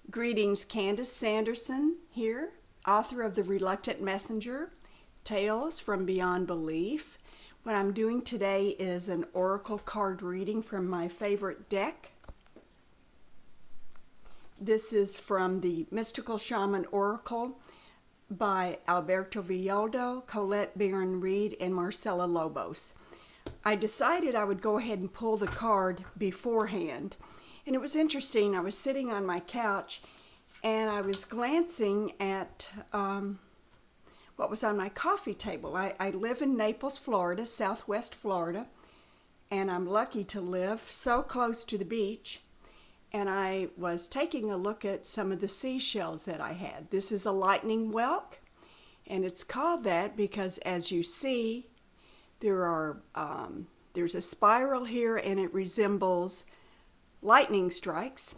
Greetings, Candice Sanderson here, author of The Reluctant Messenger, Tales from Beyond Belief. What I'm doing today is an oracle card reading from my favorite deck. This is from the Mystical Shaman Oracle by Alberto Villoldo, Colette Barron-Reed, and Marcela Lobos. I decided I would go ahead and pull the card beforehand. And it was interesting. I was sitting on my couch and I was glancing at what was on my coffee table. I live in Naples, Florida, Southwest Florida, and I'm lucky to live so close to the beach. And I was taking a look at some of the seashells that I had. This is a lightning whelk, and it's called that because, as you see, there's a spiral here and it resembles lightning strikes.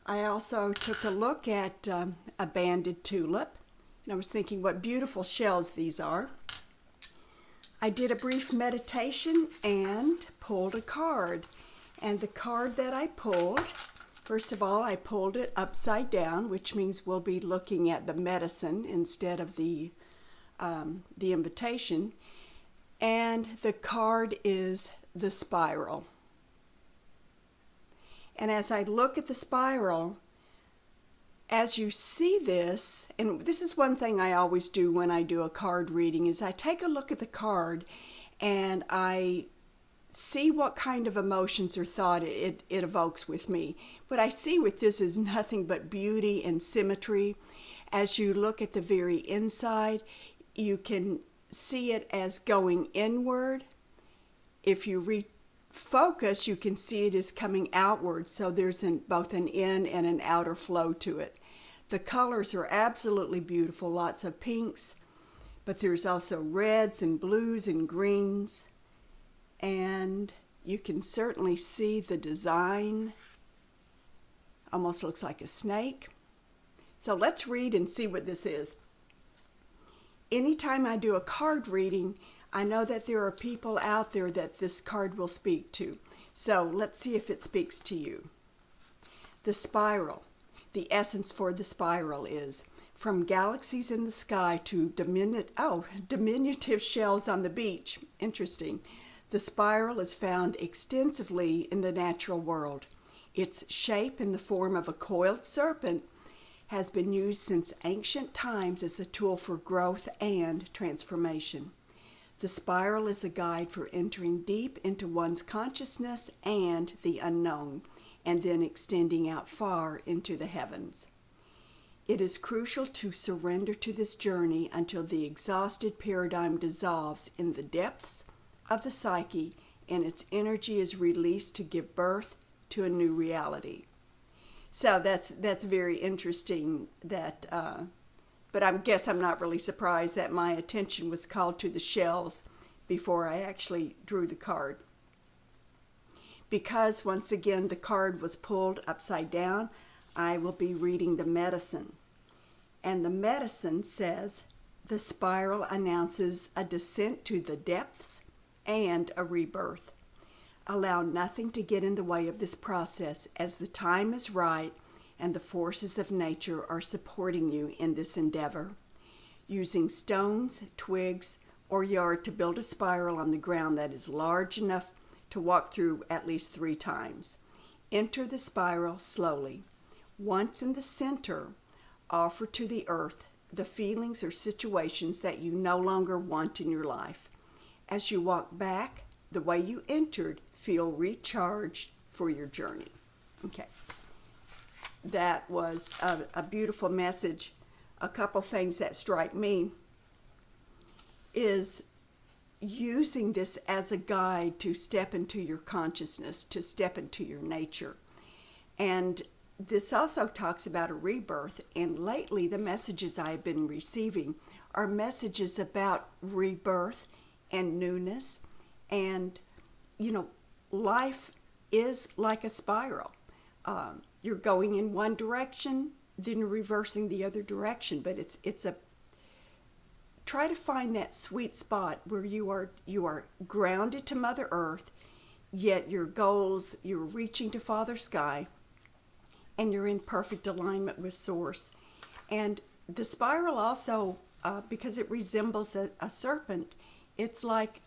I also took a look at a banded tulip, and I was thinking what beautiful shells these are. I did a brief meditation and pulled a card. And the card that I pulled, first of all, I pulled it upside down, which means we'll be looking at the medicine instead of the invitation. And the card is the spiral. And as I look at the spiral, as you see this, and this is one thing I always do when I do a card reading, is I take a look at the card and I see what kind of emotions or thought it evokes with me. What I see with this is nothing but beauty and symmetry. As you look at the very inside, you can see it as going inward. If you focus, you can see it as coming outward, so there's both an in and an outer flow to it. The colors are absolutely beautiful, lots of pinks, but there's also reds and blues and greens, and you can certainly see the design. Almost looks like a snake. So let's read and see what this is. Anytime I do a card reading, I know that there are people out there that this card will speak to. So let's see if it speaks to you. The spiral. The essence for the spiral is from galaxies in the sky to diminutive shells on the beach. Interesting. The spiral is found extensively in the natural world. Its shape in the form of a coiled serpent has been used since ancient times as a tool for growth and transformation. The spiral is a guide for entering deep into one's consciousness and the unknown, and then extending out far into the heavens. It is crucial to surrender to this journey until the exhausted paradigm dissolves in the depths of the psyche and its energy is released to give birth to a new reality. So that's very interesting that but I guess I'm not really surprised that my attention was called to the shells before I actually drew the card. Because, once again, the card was pulled upside down, I will be reading the medicine. And the medicine says, the spiral announces a descent to the depths and a rebirth. Allow nothing to get in the way of this process, as the time is right and the forces of nature are supporting you in this endeavor. Using stones, twigs, or yard to build a spiral on the ground that is large enough to walk through at least 3 times. Enter the spiral slowly. Once in the center, offer to the earth the feelings or situations that you no longer want in your life. As you walk back the way you entered, feel recharged for your journey. Okay. That was a beautiful message. A couple things that strike me is using this as a guide to step into your consciousness, to step into your nature. And this also talks about a rebirth. And lately, the messages I've been receiving are messages about rebirth and newness. And, life is like a spiral. You're going in one direction, then reversing the other direction. But try to find that sweet spot where you are grounded to Mother Earth, yet your goals, you're reaching to Father Sky, and you're in perfect alignment with Source. And the spiral also, because it resembles a serpent, it's like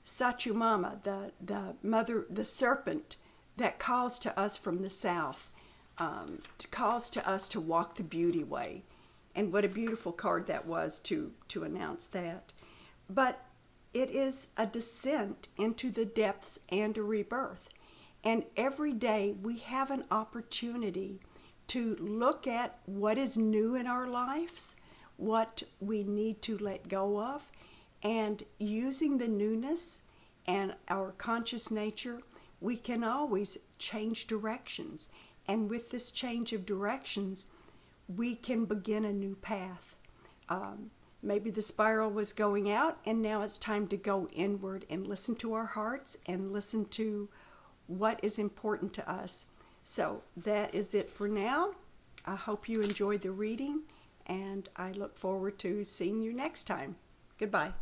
Sachumama, the mother, the serpent that calls to us from the south, calls to us to walk the beauty way. And what a beautiful card that was to announce that. But it is a descent into the depths and a rebirth. And every day we have an opportunity to look at what is new in our lives, what we need to let go of, and using the newness and our conscious nature, we can always change directions. And with this change of directions, we can begin a new path. Maybe the spiral was going out, and now it's time to go inward and listen to our hearts and listen to what is important to us. So that is it for now. I hope you enjoyed the reading, and I look forward to seeing you next time. Goodbye.